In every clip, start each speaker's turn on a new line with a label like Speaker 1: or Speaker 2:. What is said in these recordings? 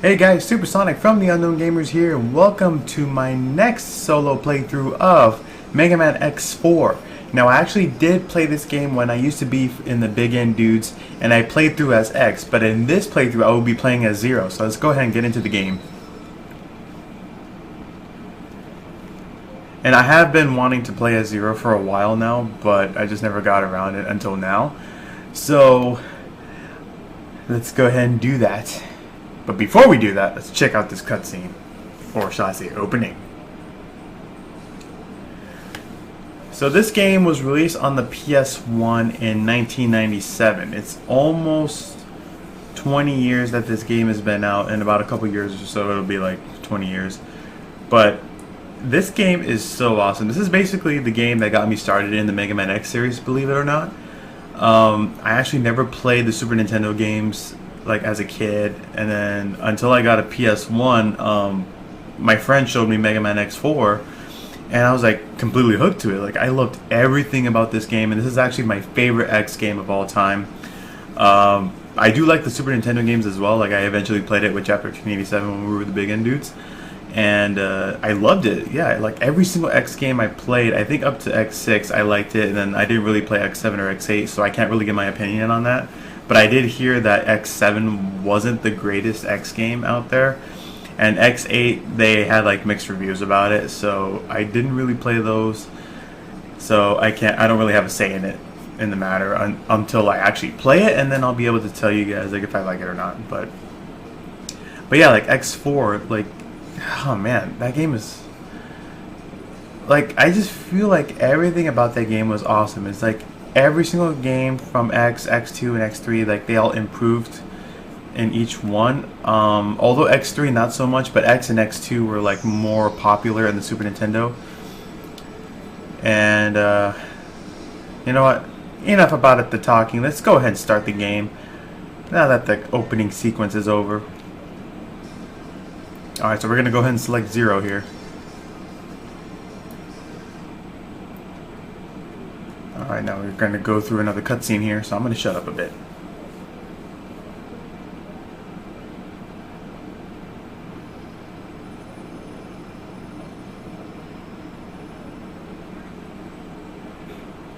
Speaker 1: Hey guys, SuperSonic from the Unknown Gamers here, and welcome to my next solo playthrough of Megaman X4. Now, I actually did play this game when I used to be in the Big End Dudes, and I played through as X, but in this playthrough I will be playing as Zero, so let's go ahead and get into the game. And I have been wanting to play as Zero for a while now, but I just never got around it until now. So, let's go ahead and do that. But before we do that, let's check out this cutscene. Or shall I say, opening. So this game was released on the PS1 in 1997. It's almost 20 years that this game has been out. In about a couple years or so, it'll be like 20 years. But this game is so awesome. This is basically the game that got me started in the Mega Man X series, believe it or not. I actually never played the Super Nintendo games like as a kid, and then until I got a PS1, my friend showed me Megaman X4, and I was like completely hooked to it. Like, I loved everything about this game, and this is actually my favorite X game of all time. I do like the Super Nintendo games as well. Like, I eventually played it with Chapter 287 when we were the Big End Dudes, and I loved it. Yeah, like every single X game I played, I think up to X6 I liked it, and then I didn't really play X7 or X8, so I can't really give my opinion on that. But I did hear that X7 wasn't the greatest X game out there, and X8, they had like mixed reviews about it, so I didn't really play those. So I don't really have a say in it, in the matter, until I actually play it, and then I'll be able to tell you guys like if I like it or not. But yeah, like X4, like, oh man, that game is like, I just feel like everything about that game was awesome. It's like every single game from X, X2, and X3, like they all improved in each one. Although X3 not so much, but X and X2 were like more popular in the Super Nintendo. And you know what? Enough about it, the talking. Let's go ahead and start the game now that the opening sequence is over. Alright, so we're gonna go ahead and select Zero here. Alright, now we're going to go through another cutscene here, so I'm going to shut up a bit.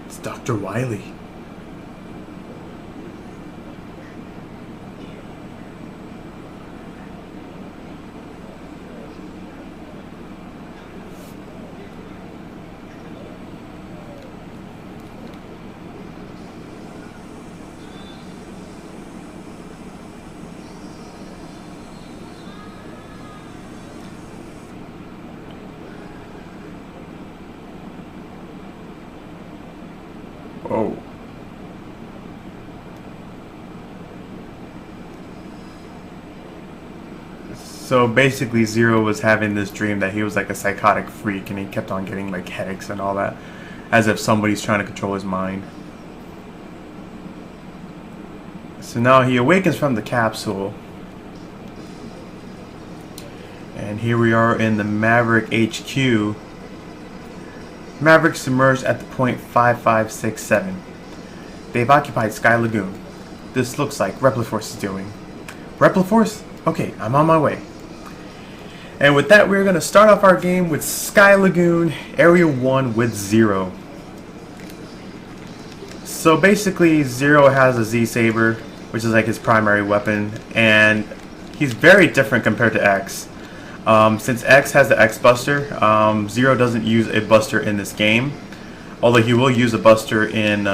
Speaker 1: It's Dr. Wily. Oh. So basically Zero was having this dream that he was like a psychotic freak, and he kept on getting like headaches and all that, as if somebody's trying to control his mind. So now he awakens from the capsule, and here we are in the Maverick HQ. Maverick submerged at the point 5567. They've occupied Sky Lagoon. This looks like Repliforce is doing. Repliforce? Okay, I'm on my way. And with that, we're going to start off our game with Sky Lagoon, Area 1 with Zero. So basically, Zero has a Z-Saber, which is like his primary weapon, and he's very different compared to X. Since X has the X Buster, Zero doesn't use a Buster in this game, although he will use a Buster in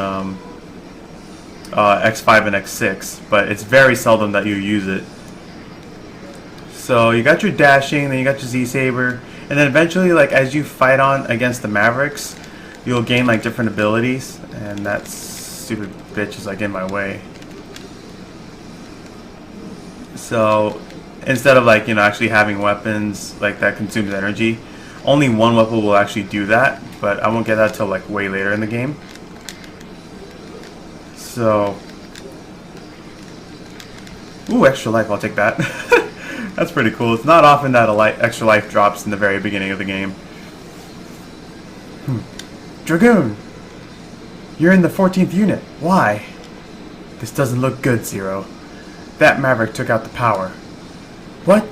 Speaker 1: X5 and X6, but it's very seldom that you use it. So you got your dashing, then you got your Z-Saber, and then eventually, like, as you fight on against the Mavericks, you'll gain like different abilities, and that stupid bitch is like in my way. So instead of like, you know, actually having weapons like that consumes energy, only one weapon will actually do that, but I won't get that till like way later in the game. So, ooh, extra life, I'll take that. That's pretty cool. It's not often that extra life drops in the very beginning of the game. Dragoon! You're in the 14th unit. Why? This doesn't look good, Zero. That Maverick took out the power. What?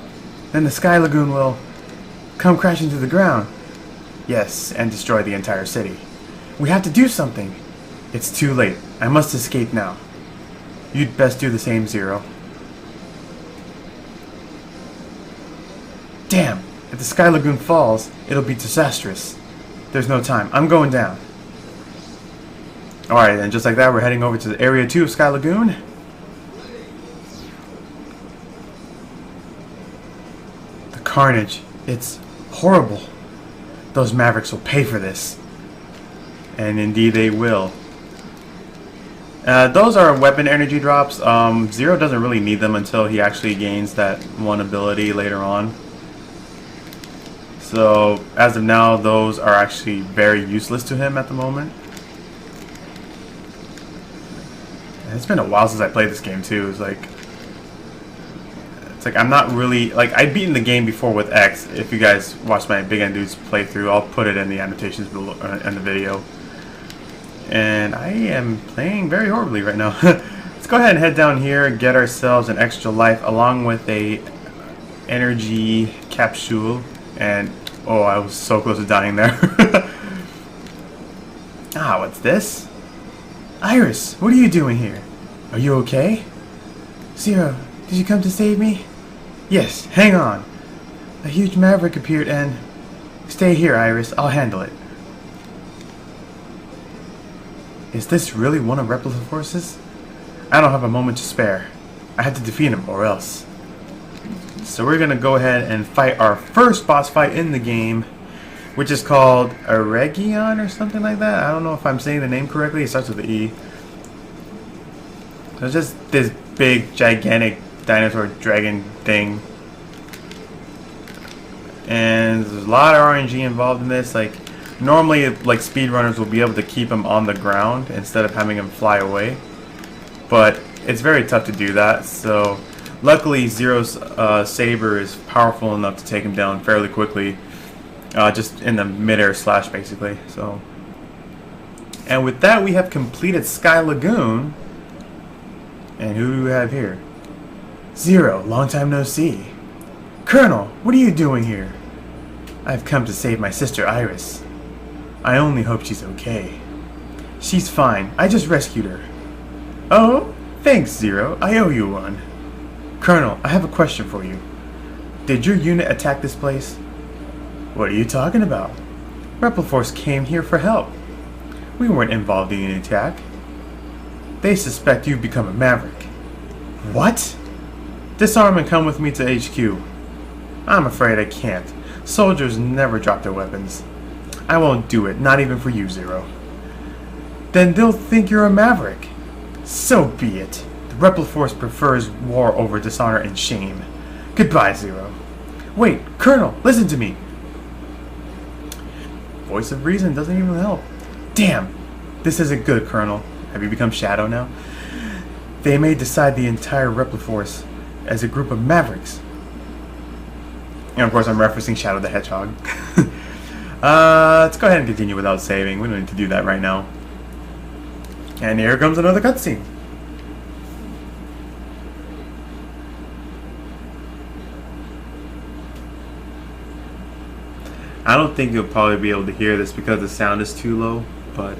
Speaker 1: Then the Sky Lagoon will come crashing to the ground. Yes, and destroy the entire city. We have to do something. It's too late. I must escape now. You'd best do the same, Zero. Damn! If the Sky Lagoon falls, it'll be disastrous. There's no time. I'm going down. Alright, and just like that, we're heading over to the Area 2 of Sky Lagoon. The carnage. It's horrible. Those Mavericks will pay for this. And indeed they will. Those are weapon energy drops. Zero doesn't really need them until he actually gains that one ability later on. So, as of now, those are actually very useless to him at the moment. And it's been a while since I played this game too. It's like I'm not really, like, I'd beaten the game before with X. If you guys watch my Big End Dudes playthrough, I'll put it in the annotations below in the video. And I am playing very horribly right now. Let's go ahead and head down here, get ourselves an extra life along with a energy capsule. And oh, I was so close to dying there. Ah, what's this? Iris, what are you doing here? Are you okay? Zero, did you come to save me? Yes, hang on. A huge maverick appeared and... Stay here, Iris, I'll handle it. Is this really one of Repliforce's? I don't have a moment to spare. I have to defeat him or else. So we're gonna go ahead and fight our first boss fight in the game, which is called Eregion or something like that. I don't know if I'm saying the name correctly. It starts with the E. So it's just this big, gigantic dinosaur dragon thing. And there's a lot of RNG involved in this. Like, normally, like, speedrunners will be able to keep him on the ground instead of having him fly away. But it's very tough to do that, so... Luckily, Zero's saber is powerful enough to take him down fairly quickly, just in the mid-air slash, basically. So, and with that, we have completed Sky Lagoon. And who do we have here? Zero, long time no see. Colonel, what are you doing here? I've come to save my sister Iris. I only hope she's okay. She's fine. I just rescued her. Oh, thanks, Zero. I owe you one. Colonel, I have a question for you. Did your unit attack this place? What are you talking about? Repliforce came here for help. We weren't involved in the attack. They suspect you've become a maverick. What? Disarm and come with me to HQ. I'm afraid I can't. Soldiers never drop their weapons. I won't do it, not even for you, Zero. Then they'll think you're a maverick. So be it. The Repliforce prefers war over dishonor and shame. Goodbye, Zero. Wait, Colonel, listen to me. Voice of reason doesn't even help. Damn, this isn't good, Colonel. Have you become Shadow now? They may decide the entire Repliforce as a group of mavericks. And of course I'm referencing Shadow the Hedgehog. Let's go ahead and continue without saving. We don't need to do that right now. And here comes another cutscene. I don't think you'll probably be able to hear this because the sound is too low, but...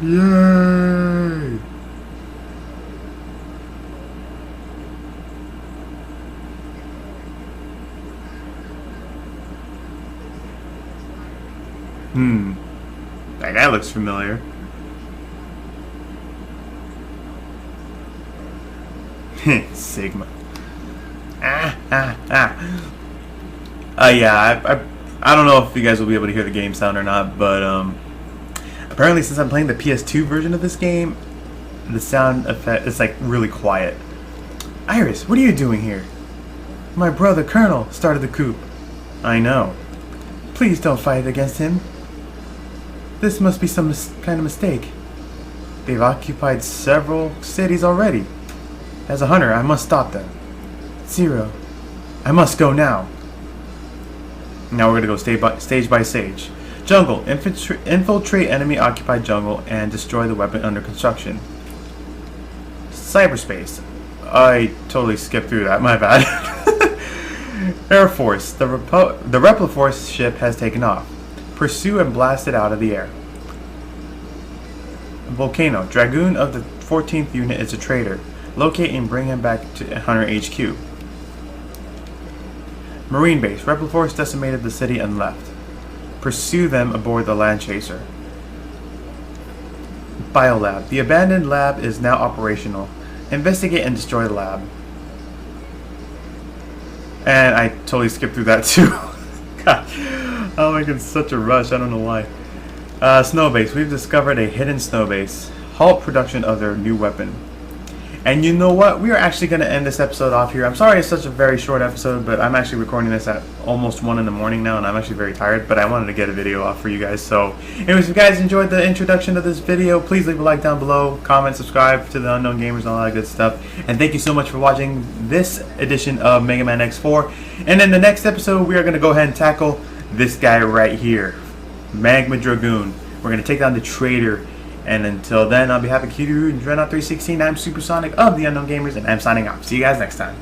Speaker 1: Yay! That guy looks familiar. Sigma. Yeah, I don't know if you guys will be able to hear the game sound or not, but apparently since I'm playing the PS2 version of this game, the sound effect is like really quiet. Iris, what are you doing here? My brother Colonel started the coup. I know. Please don't fight against him. This must be some kind of mistake. They've occupied several cities already. As a hunter, I must stop them. Zero. I must go now. Now we're going to go stage by stage. Jungle. Infiltrate enemy occupied jungle and destroy the weapon under construction. Cyberspace. I totally skipped through that. My bad. Air Force. The Repliforce ship has taken off. Pursue and blast it out of the air. Volcano. Dragoon of the 14th unit is a traitor. Locate and bring him back to Hunter HQ. Marine Base. Repliforce decimated the city and left. Pursue them aboard the Land Chaser. Biolab. The abandoned lab is now operational. Investigate and destroy the lab. And I totally skipped through that too. God. I'm like in such a rush. I don't know why. Snow Base. We've discovered a hidden snow base. Halt production of their new weapon. And you know what? We are actually going to end this episode off here. I'm sorry it's such a very short episode, but I'm actually recording this at almost 1 in the morning now, and I'm actually very tired, but I wanted to get a video off for you guys. So, anyways, if you guys enjoyed the introduction to this video, please leave a like down below, comment, subscribe to the Unknown Gamers, and all that good stuff. And thank you so much for watching this edition of Megaman X4. And in the next episode, we are going to go ahead and tackle this guy right here, Magma Dragoon. We're going to take down the traitor. And until then, on behalf of Kiru and Dreadnought 316, I'm SuperSonic of the Unknown Gamers, and I'm signing off. See you guys next time.